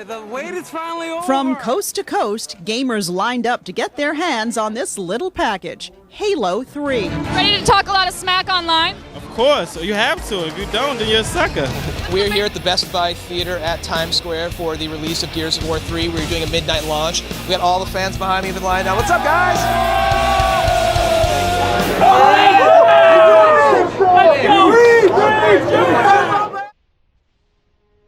The wait is finally over! From coast to coast, gamers lined up to get their hands on this little package, Halo 3. Ready to talk a lot of smack online? Of course, you have to. If you don't, then you're a sucker. We're here at the Best Buy Theater at Times Square for the release of Gears of War 3. We're doing a midnight launch. We got all the fans behind me have been lined up. What's up, guys?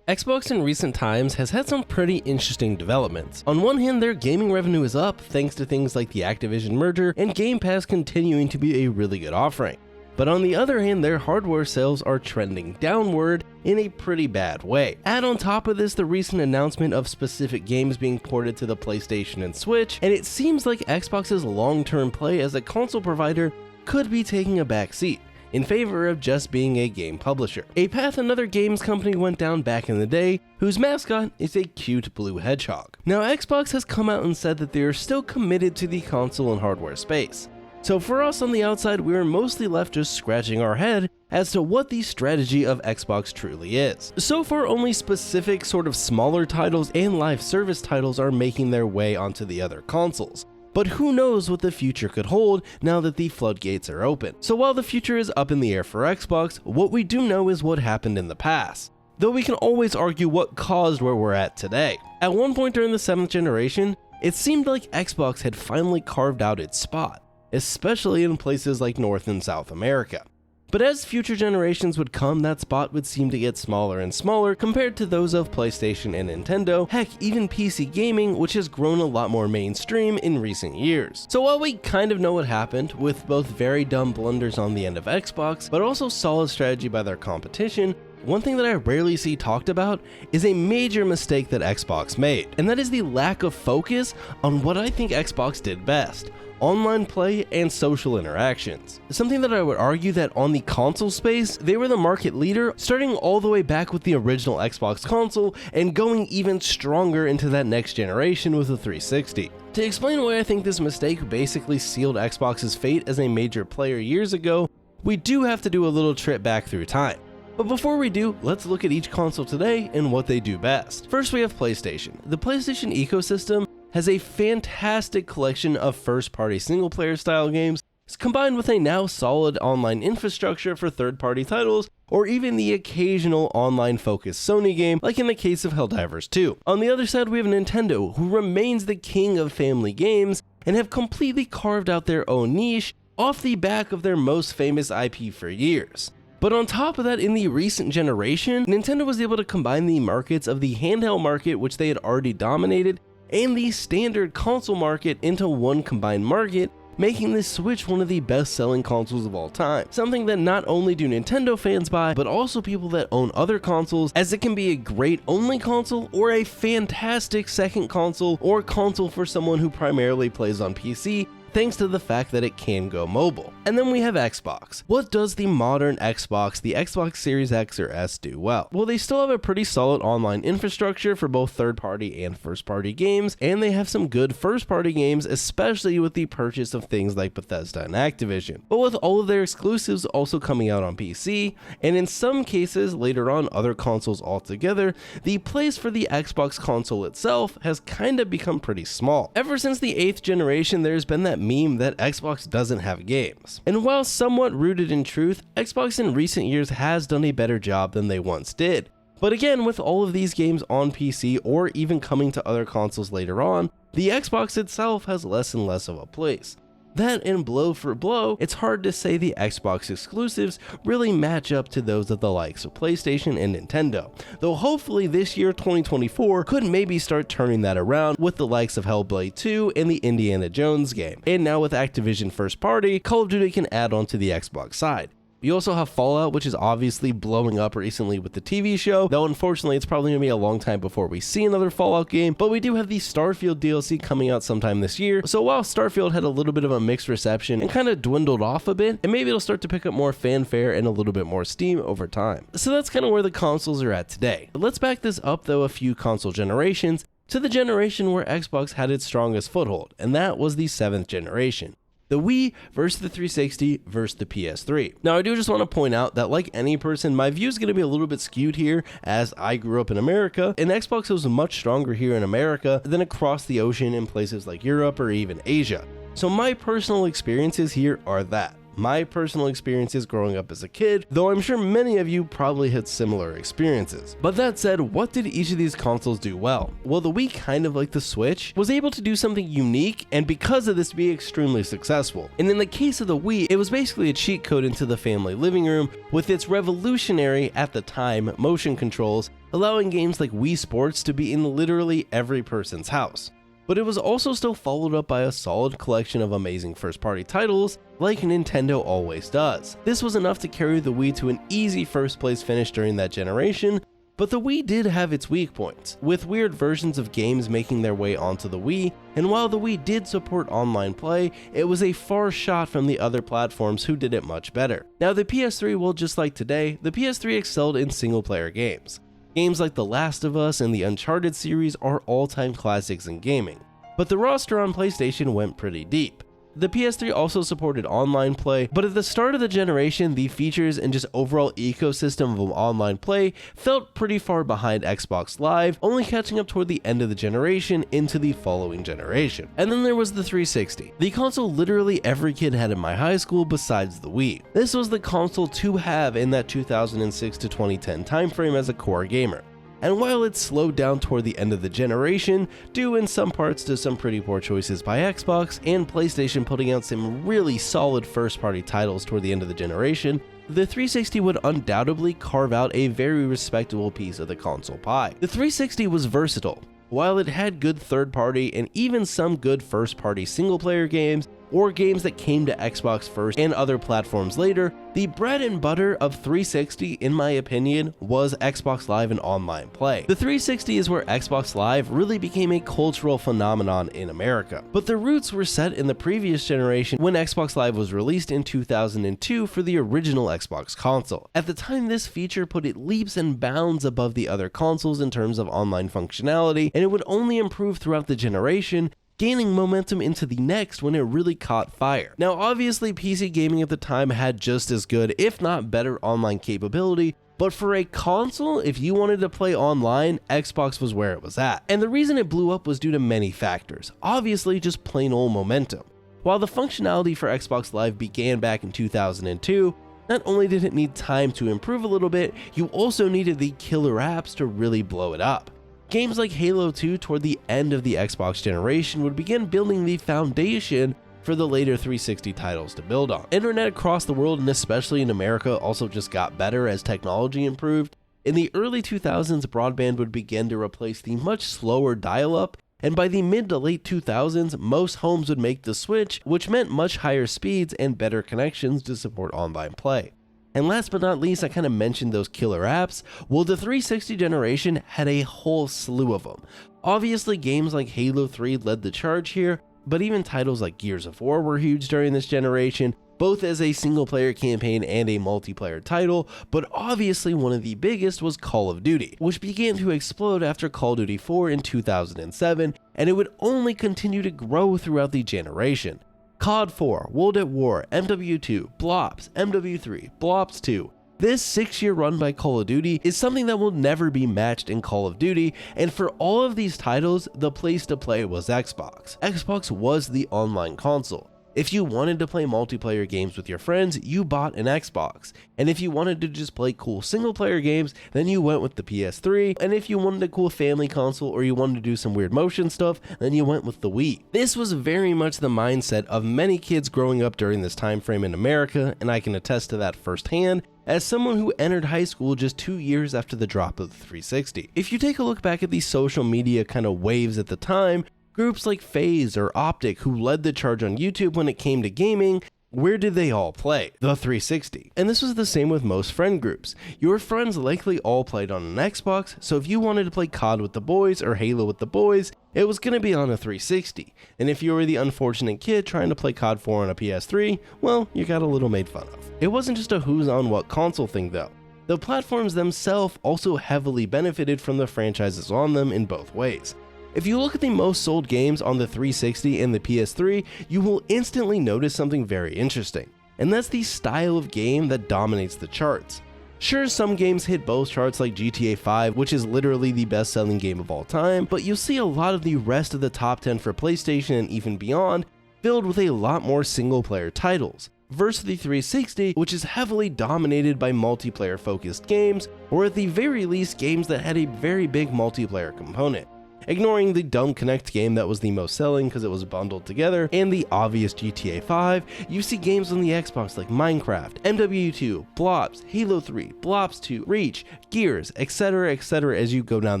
Xbox in recent times has had some pretty interesting developments. On one hand, their gaming revenue is up thanks to things like the Activision merger and Game Pass continuing to be a really good offering. But on the other hand, their hardware sales are trending downward in a pretty bad way. Add on top of this the recent announcement of specific games being ported to the PlayStation and Switch, and it seems like Xbox's long-term play as a console provider could be taking a back seat in favor of just being a game publisher. A path another games company went down back in the day, whose mascot is a cute blue hedgehog. Now, Xbox has come out and said that they are still committed to the console and hardware space. So for us on the outside, we are mostly left just scratching our head as to what the strategy of Xbox truly is. So far, only specific sort of smaller titles and live service titles are making their way onto the other consoles. But who knows what the future could hold now that the floodgates are open. So while the future is up in the air for Xbox, what we do know is what happened in the past. Though we can always argue what caused where we're at today. At one point during the 7th generation, it seemed like Xbox had finally carved out its spot, especially in places like North and South America. But as future generations would come, that spot would seem to get smaller and smaller compared to those of PlayStation and Nintendo, heck, even PC gaming, which has grown a lot more mainstream in recent years. So while we kind of know what happened, with both very dumb blunders on the end of Xbox, but also solid strategy by their competition, one thing that I rarely see talked about is a major mistake that Xbox made, and that is the lack of focus on what I think Xbox did best: online play and social interactions. Something that I would argue that on the console space, they were the market leader, starting all the way back with the original Xbox console and going even stronger into that next generation with the 360. To explain why I think this mistake basically sealed Xbox's fate as a major player years ago, we do have to do a little trip back through time. But before we do, let's look at each console today and what they do best. First, we have PlayStation. The PlayStation ecosystem has a fantastic collection of first-party single-player style games, combined with a now solid online infrastructure for third-party titles, or even the occasional online-focused Sony game, like in the case of Helldivers 2. On the other side, we have Nintendo, who remains the king of family games, and have completely carved out their own niche off the back of their most famous IP for years. But on top of that, in the recent generation, Nintendo was able to combine the markets of the handheld market, which they had already dominated, and the standard console market into one combined market, making the Switch one of the best-selling consoles of all time. Something that not only do Nintendo fans buy, but also people that own other consoles, as it can be a great only console or a fantastic second console or console for someone who primarily plays on PC, thanks to the fact that it can go mobile. And then we have Xbox. What does the modern Xbox, the Xbox Series X or S, do well? Well, they still have a pretty solid online infrastructure for both third-party and first-party games, and they have some good first-party games, especially with the purchase of things like Bethesda and Activision. But with all of their exclusives also coming out on PC, and in some cases later on other consoles altogether, the place for the Xbox console itself has kind of become pretty small. Ever since the 8th generation, there's been that meme that Xbox doesn't have games. And while somewhat rooted in truth, Xbox in recent years has done a better job than they once did. But again, with all of these games on PC or even coming to other consoles later on, the Xbox itself has less and less of a place. That and blow for blow, it's hard to say the Xbox exclusives really match up to those of the likes of PlayStation and Nintendo, though hopefully this year 2024 could maybe start turning that around with the likes of Hellblade 2 and the Indiana Jones game. And now with Activision first party, Call of Duty can add on to the Xbox side. You also have Fallout, which is obviously blowing up recently with the TV show, though unfortunately it's probably going to be a long time before we see another Fallout game, but we do have the Starfield DLC coming out sometime this year, so while Starfield had a little bit of a mixed reception and kind of dwindled off a bit, and maybe it'll start to pick up more fanfare and a little bit more steam over time. So that's kind of where the consoles are at today. But let's back this up though a few console generations to the generation where Xbox had its strongest foothold, and that was the 7th generation. The Wii versus the 360 versus the PS3. Now I do just want to point out that like any person, my view is going to be a little bit skewed here as I grew up in America, and Xbox was much stronger here in America than across the ocean in places like Europe or even Asia. So my personal experiences here are that. My personal experiences growing up as a kid, though I'm sure many of you probably had similar experiences. But that said, what did each of these consoles do well? Well, the Wii, kind of like the Switch, was able to do something unique and because of this be extremely successful. And in the case of the Wii, it was basically a cheat code into the family living room with its revolutionary, at the time, motion controls, allowing games like Wii Sports to be in literally every person's house. But it was also still followed up by a solid collection of amazing first-party titles, like Nintendo always does. This was enough to carry the Wii to an easy first-place finish during that generation, but the Wii did have its weak points, with weird versions of games making their way onto the Wii, and while the Wii did support online play, it was a far shot from the other platforms who did it much better. Now the PS3, well, just like today, the PS3 excelled in single-player games. Games like The Last of Us and the Uncharted series are all-time classics in gaming, but the roster on PlayStation went pretty deep. The PS3 also supported online play, but at the start of the generation, the features and just overall ecosystem of online play felt pretty far behind Xbox Live, only catching up toward the end of the generation into the following generation. And then there was the 360, the console literally every kid had in my high school besides the Wii. This was the console to have in that 2006 to 2010 timeframe as a core gamer. And while it slowed down toward the end of the generation, due in some parts to some pretty poor choices by Xbox and PlayStation putting out some really solid first-party titles toward the end of the generation, the 360 would undoubtedly carve out a very respectable piece of the console pie. The 360 was versatile. While it had good third-party and even some good first-party single-player games, or games that came to Xbox first and other platforms later, the bread and butter of 360, in my opinion, was Xbox Live and online play. The 360 is where Xbox Live really became a cultural phenomenon in America. But the roots were set in the previous generation when Xbox Live was released in 2002 for the original Xbox console. At the time, this feature put it leaps and bounds above the other consoles in terms of online functionality, and it would only improve throughout the generation, gaining momentum into the next when it really caught fire. Now obviously PC gaming at the time had just as good, if not better, online capability, but for a console, if you wanted to play online, Xbox was where it was at. And the reason it blew up was due to many factors, obviously just plain old momentum. While the functionality for Xbox Live began back in 2002, not only did it need time to improve a little bit, you also needed the killer apps to really blow it up. Games like Halo 2 toward the end of the Xbox generation would begin building the foundation for the later 360 titles to build on. Internet across the world and especially in America also just got better as technology improved. In the early 2000s, broadband would begin to replace the much slower dial-up, and by the mid to late 2000s, most homes would make the switch, which meant much higher speeds and better connections to support online play. And last but not least, I kind of mentioned those killer apps. Well, the 360 generation had a whole slew of them. Obviously, games like Halo 3 led the charge here, but even titles like Gears of War were huge during this generation, both as a single-player campaign and a multiplayer title, but obviously one of the biggest was Call of Duty, which began to explode after Call of Duty 4 in 2007, and it would only continue to grow throughout the generation. COD 4, World at War, MW2, Blops, MW3, Blops 2. This 6-year run by Call of Duty is something that will never be matched in Call of Duty, and for all of these titles, the place to play was Xbox. Xbox was the online console. If you wanted to play multiplayer games with your friends, you bought an Xbox. And if you wanted to just play cool single-player games, then you went with the PS3. And if you wanted a cool family console or you wanted to do some weird motion stuff, then you went with the Wii. This was very much the mindset of many kids growing up during this time frame in America, and I can attest to that firsthand as someone who entered high school just 2 years after the drop of the 360. If you take a look back at the social media kind of waves at the time, groups like FaZe or Optic, who led the charge on YouTube when it came to gaming, where did they all play? The 360. And this was the same with most friend groups. Your friends likely all played on an Xbox, so if you wanted to play COD with the boys or Halo with the boys, it was going to be on a 360. And if you were the unfortunate kid trying to play COD 4 on a PS3, well, you got a little made fun of. It wasn't just a who's on what console thing though. The platforms themselves also heavily benefited from the franchises on them in both ways. If you look at the most sold games on the 360 and the PS3, you will instantly notice something very interesting, and that's the style of game that dominates the charts. Sure, some games hit both charts like GTA 5, which is literally the best-selling game of all time, but you'll see a lot of the rest of the top 10 for PlayStation and even beyond filled with a lot more single-player titles, versus the 360, which is heavily dominated by multiplayer-focused games, or at the very least games that had a very big multiplayer component. Ignoring the dumb Connect game that was the most selling because it was bundled together, and the obvious GTA 5, you see games on the Xbox like Minecraft, MW2, Blobs, Halo 3, Blobs 2, Reach, Gears, etc. as you go down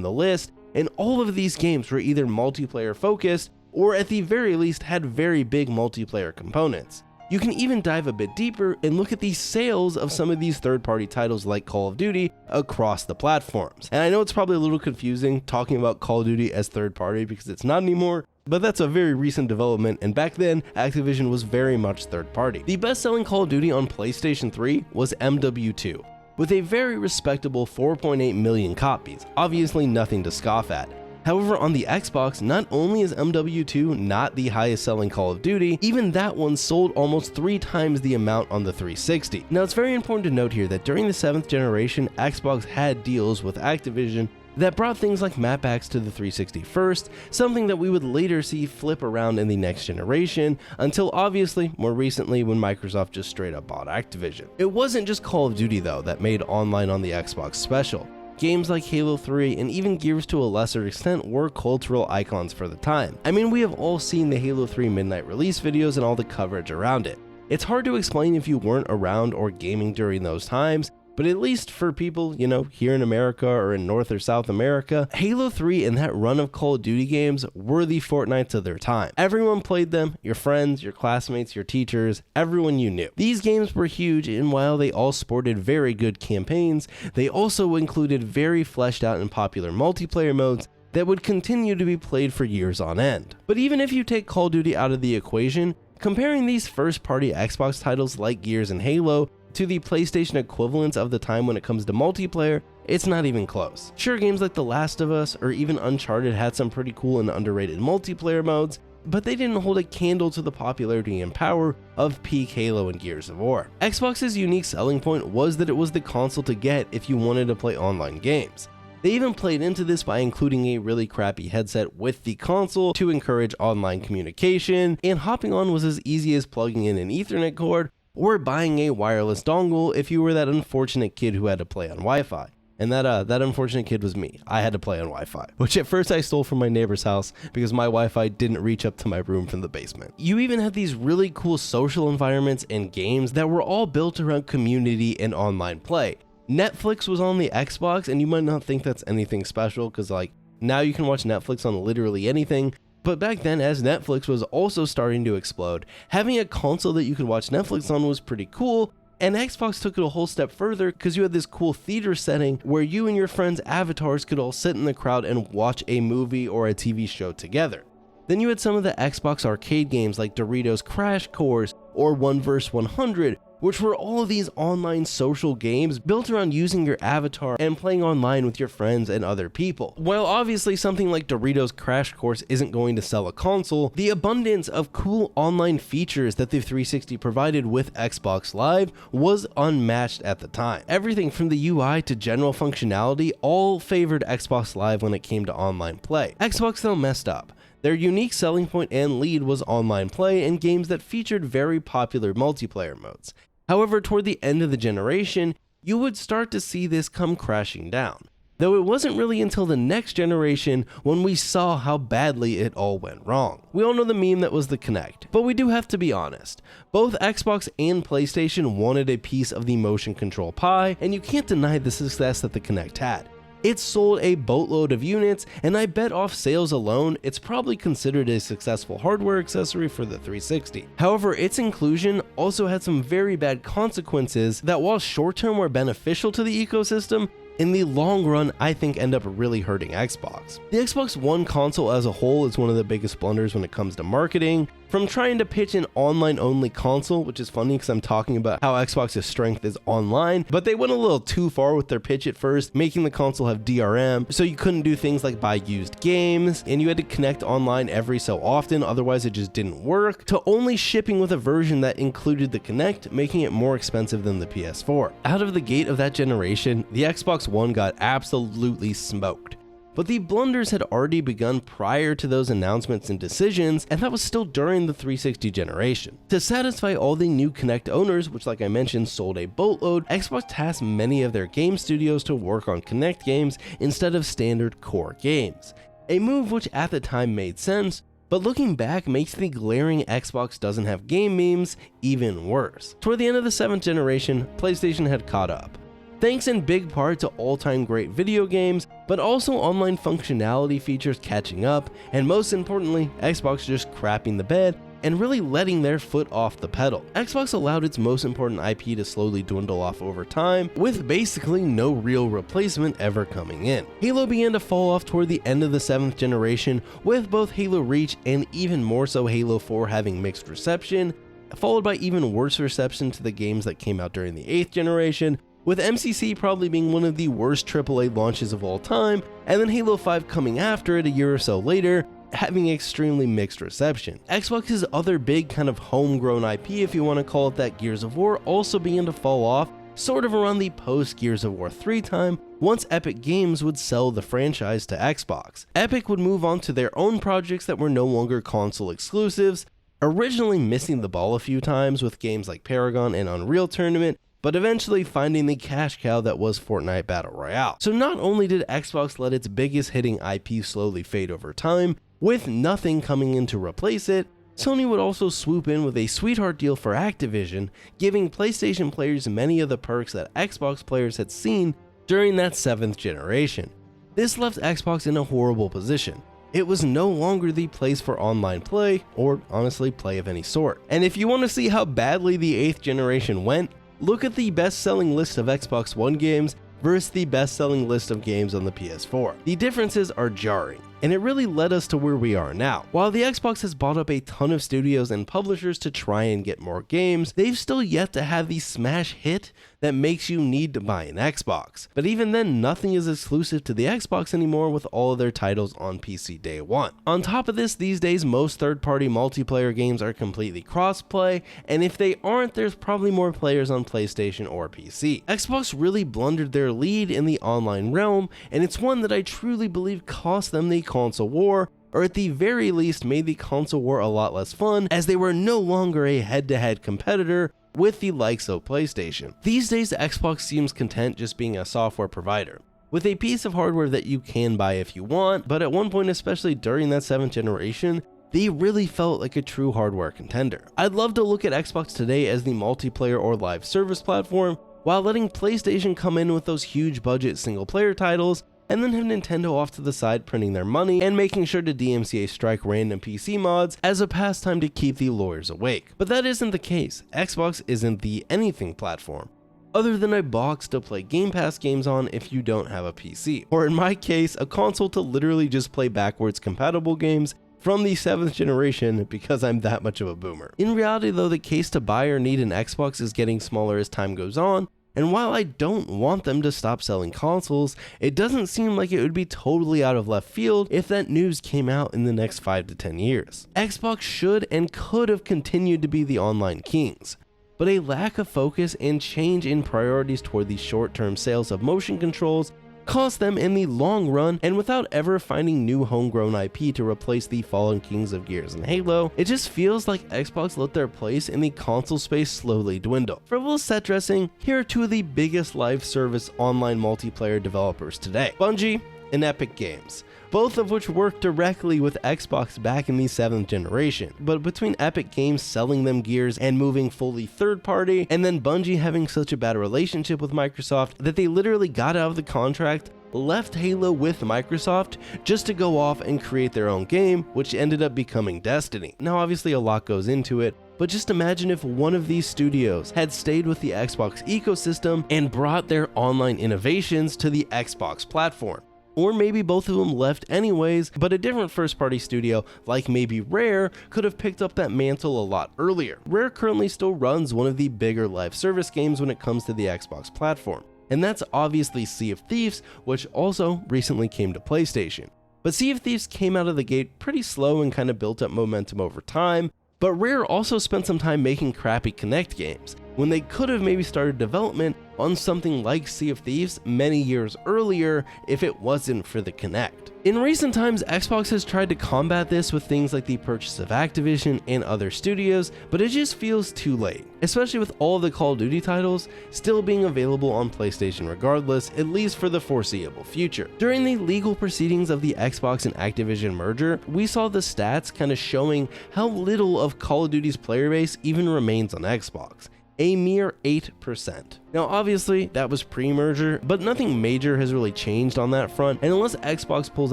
the list, and all of these games were either multiplayer focused, or at the very least had very big multiplayer components. You can even dive a bit deeper and look at the sales of some of these third-party titles like Call of Duty across the platforms. And I know it's probably a little confusing talking about Call of Duty as third-party because it's not anymore, but that's a very recent development, and back then, Activision was very much third-party. The best-selling Call of Duty on PlayStation 3 was MW2, with a very respectable 4.8 million copies, obviously nothing to scoff at. However, on the Xbox, not only is MW2 not the highest selling Call of Duty, even that one sold almost 3 times the amount on the 360. Now, it's very important to note here that during the 7th generation, Xbox had deals with Activision that brought things like map packs to the 360 first, something that we would later see flip around in the next generation, until obviously more recently when Microsoft just straight up bought Activision. It wasn't just Call of Duty though that made online on the Xbox special. Games like Halo 3 and even Gears to a lesser extent were cultural icons for the time. I mean, we have all seen the Halo 3 midnight release videos and all the coverage around it. It's hard to explain if you weren't around or gaming during those times, but at least for people, here in America or in North or South America, Halo 3 and that run of Call of Duty games were the Fortnites of their time. Everyone played them, your friends, your classmates, your teachers, everyone you knew. These games were huge, and while they all sported very good campaigns, they also included very fleshed out and popular multiplayer modes that would continue to be played for years on end. But even if you take Call of Duty out of the equation, comparing these first-party Xbox titles like Gears and Halo to the PlayStation equivalents of the time when it comes to multiplayer, it's not even close. Sure, games like The Last of Us or even Uncharted had some pretty cool and underrated multiplayer modes, but they didn't hold a candle to the popularity and power of peak Halo and Gears of War. Xbox's unique selling point was that it was the console to get if you wanted to play online games. They even played into this by including a really crappy headset with the console to encourage online communication, and hopping on was as easy as plugging in an Ethernet cord or buying a wireless dongle if you were that unfortunate kid who had to play on Wi-Fi. And that unfortunate kid was me. I had to play on Wi-Fi, which at first I stole from my neighbor's house because my Wi-Fi didn't reach up to my room from the basement. You even had these really cool social environments and games that were all built around community and online play. Netflix was on the Xbox, and you might not think that's anything special because now you can watch Netflix on literally anything. But back then, as Netflix was also starting to explode, having a console that you could watch Netflix on was pretty cool, and Xbox took it a whole step further because you had this cool theater setting where you and your friends' avatars could all sit in the crowd and watch a movie or a TV show together. Then you had some of the Xbox arcade games like Doritos Crash Course or 1 vs 100, which were all of these online social games built around using your avatar and playing online with your friends and other people. While obviously something like Doritos Crash Course isn't going to sell a console, the abundance of cool online features that the 360 provided with Xbox Live was unmatched at the time. Everything from the UI to general functionality all favored Xbox Live when it came to online play. Xbox though messed up. Their unique selling point and lead was online play and games that featured very popular multiplayer modes. However, toward the end of the generation, you would start to see this come crashing down. Though it wasn't really until the next generation when we saw how badly it all went wrong. We all know the meme that was the Kinect, but we do have to be honest. Both Xbox and PlayStation wanted a piece of the motion control pie, and you can't deny the success that the Kinect had. It sold a boatload of units, and I bet off sales alone, it's probably considered a successful hardware accessory for the 360. However, its inclusion also had some very bad consequences that, while short-term were beneficial to the ecosystem, in the long run, I think end up really hurting Xbox. The Xbox One console as a whole is one of the biggest blunders when it comes to marketing. From trying to pitch an online-only console, which is funny because I'm talking about how Xbox's strength is online, but they went a little too far with their pitch at first, making the console have DRM, so you couldn't do things like buy used games, and you had to connect online every so often, otherwise it just didn't work, to only shipping with a version that included the Kinect, making it more expensive than the PS4. Out of the gate of that generation, the Xbox One got absolutely smoked. But the blunders had already begun prior to those announcements and decisions, and that was still during the 360 generation. To satisfy all the new Kinect owners, which like I mentioned sold a boatload, Xbox tasked many of their game studios to work on Kinect games instead of standard core games. A move which at the time made sense, but looking back makes the glaring Xbox doesn't have game memes even worse. Toward the end of the 7th generation, PlayStation had caught up. Thanks in big part to all-time great video games, but also online functionality features catching up, and most importantly, Xbox just crapping the bed and really letting their foot off the pedal. Xbox allowed its most important IP to slowly dwindle off over time, with basically no real replacement ever coming in. Halo began to fall off toward the end of the 7th generation, with both Halo Reach and even more so Halo 4 having mixed reception, followed by even worse reception to the games that came out during the 8th generation, with MCC probably being one of the worst AAA launches of all time, and then Halo 5 coming after it a year or so later, having extremely mixed reception. Xbox's other big kind of homegrown IP, if you want to call it that, Gears of War, also began to fall off sort of around the post Gears of War 3 time, once Epic Games would sell the franchise to Xbox. Epic would move on to their own projects that were no longer console exclusives, originally missing the ball a few times with games like Paragon and Unreal Tournament, but eventually finding the cash cow that was Fortnite Battle Royale. So not only did Xbox let its biggest hitting IP slowly fade over time, with nothing coming in to replace it, Sony would also swoop in with a sweetheart deal for Activision, giving PlayStation players many of the perks that Xbox players had seen during that 7th generation. This left Xbox in a horrible position. It was no longer the place for online play, or honestly play of any sort. And if you want to see how badly the 8th generation went, look at the best-selling list of Xbox One games versus the best-selling list of games on the PS4. The differences are jarring, and it really led us to where we are now. While the Xbox has bought up a ton of studios and publishers to try and get more games, they've still yet to have the smash hit that makes you need to buy an Xbox. But even then, nothing is exclusive to the Xbox anymore with all of their titles on PC day one. On top of this, these days most third-party multiplayer games are completely cross-play, and if they aren't, there's probably more players on PlayStation or PC. Xbox really blundered their lead in the online realm, and it's one that I truly believe cost them the console war, or at the very least made the console war a lot less fun, as they were no longer a head-to-head competitor with the likes of PlayStation. These days, Xbox seems content just being a software provider, with a piece of hardware that you can buy if you want, but at one point, especially during that 7th generation, they really felt like a true hardware contender. I'd love to look at Xbox today as the multiplayer or live service platform, while letting PlayStation come in with those huge budget single player titles, and then have Nintendo off to the side printing their money and making sure to DMCA strike random PC mods as a pastime to keep the lawyers awake. But that isn't the case. Xbox isn't the anything platform, other than a box to play Game Pass games on if you don't have a PC, or in my case, a console to literally just play backwards compatible games from the 7th generation because I'm that much of a boomer. In reality though, the case to buy or need an Xbox is getting smaller as time goes on, and while I don't want them to stop selling consoles, it doesn't seem like it would be totally out of left field if that news came out in the next 5 to 10 years. Xbox should and could have continued to be the online kings, but a lack of focus and change in priorities toward the short-term sales of motion controls cost them in the long run, and without ever finding new homegrown IP to replace the fallen kings of Gears and Halo, it just feels like Xbox let their place in the console space slowly dwindle. For a little set dressing, here are two of the biggest live service online multiplayer developers today, Bungie and Epic Games, both of which worked directly with Xbox back in the 7th generation. But between Epic Games selling them Gears and moving fully third party, and then Bungie having such a bad relationship with Microsoft that they literally got out of the contract, left Halo with Microsoft just to go off and create their own game, which ended up becoming Destiny. Now obviously a lot goes into it, but just imagine if one of these studios had stayed with the Xbox ecosystem and brought their online innovations to the Xbox platform. Or maybe both of them left anyways, but a different first-party studio, like maybe Rare, could have picked up that mantle a lot earlier. Rare currently still runs one of the bigger live service games when it comes to the Xbox platform, and that's obviously Sea of Thieves, which also recently came to PlayStation. But Sea of Thieves came out of the gate pretty slow and kind of built up momentum over time, but Rare also spent some time making crappy Kinect games, when they could have maybe started development on something like Sea of Thieves many years earlier if it wasn't for the Kinect. In recent times, Xbox has tried to combat this with things like the purchase of Activision and other studios, but it just feels too late, especially with all of the Call of Duty titles still being available on PlayStation regardless, at least for the foreseeable future. During the legal proceedings of the Xbox and Activision merger, we saw the stats kind of showing how little of Call of Duty's player base even remains on Xbox. A mere 8%. Now obviously that was pre-merger, but nothing major has really changed on that front, and unless Xbox pulls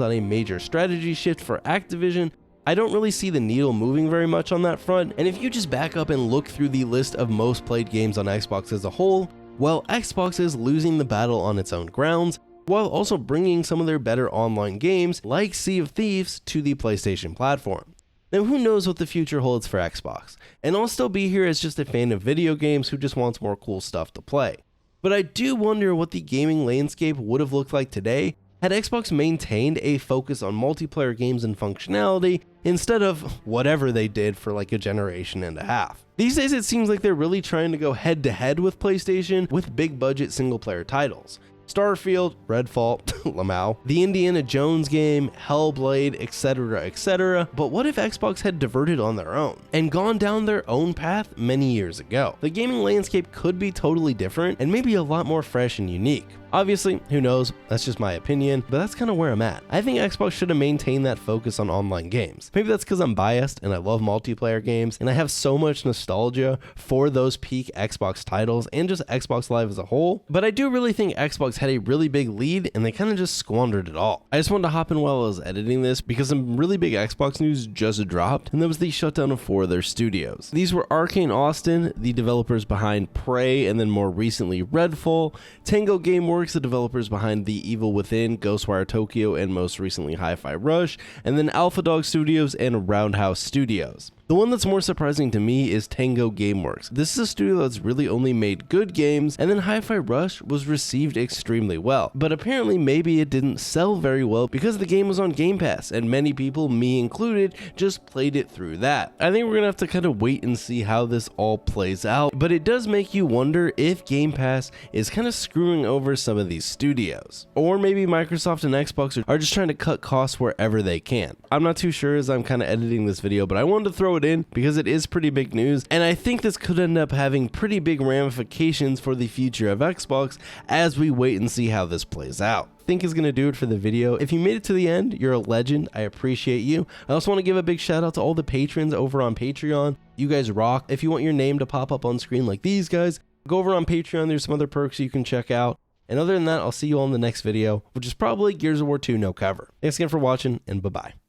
out a major strategy shift for Activision, I don't really see the needle moving very much on that front. And if you just back up and look through the list of most played games on Xbox as a whole, well, Xbox is losing the battle on its own grounds, while also bringing some of their better online games like Sea of Thieves to the PlayStation platform. Now who knows what the future holds for Xbox, and I'll still be here as just a fan of video games who just wants more cool stuff to play. But I do wonder what the gaming landscape would have looked like today had Xbox maintained a focus on multiplayer games and functionality instead of whatever they did for like a generation and a half. These days it seems like they're really trying to go head to head with PlayStation with big budget single player titles. Starfield, Redfall, Lamau, the Indiana Jones game, Hellblade, etc. But what if Xbox had diverted on their own and gone down their own path many years ago? The gaming landscape could be totally different and maybe a lot more fresh and unique. Obviously, who knows, that's just my opinion, but that's kind of where I'm at. I think Xbox should have maintained that focus on online games. Maybe that's because I'm biased and I love multiplayer games and I have so much nostalgia for those peak Xbox titles and just Xbox Live as a whole, but I do really think Xbox had a really big lead and they kind of just squandered it all. I just wanted to hop in while I was editing this because some really big Xbox news just dropped, and that was the shutdown of 4 of their studios. These were Arcane Austin, the developers behind Prey and then more recently Redfall, Tango Gameworks, the developers behind The Evil Within, Ghostwire Tokyo, and most recently Hi-Fi Rush, and then Alpha Dog Studios and Roundhouse Studios. The one that's more surprising to me is Tango Gameworks. This is a studio that's really only made good games, and then Hi-Fi Rush was received extremely well. But apparently maybe it didn't sell very well because the game was on Game Pass, and many people, me included, just played it through that. I think we're gonna have to kind of wait and see how this all plays out, but it does make you wonder if Game Pass is kind of screwing over some of these studios. Or maybe Microsoft and Xbox are just trying to cut costs wherever they can. I'm not too sure as I'm kind of editing this video, but I wanted to throw it in because it is pretty big news, and I think this could end up having pretty big ramifications for the future of Xbox as we wait and see how this plays out. I think is going to do it for the video. If you made it to the end, you're a legend. I appreciate you. I also want to give a big shout out to all the patrons over on Patreon. You guys rock. If you want your name to pop up on screen like these guys, go over on Patreon. There's some other perks you can check out. And other than that, I'll see you all in the next video, which is probably Gears of War 2 no cover. Thanks again for watching, and bye-bye.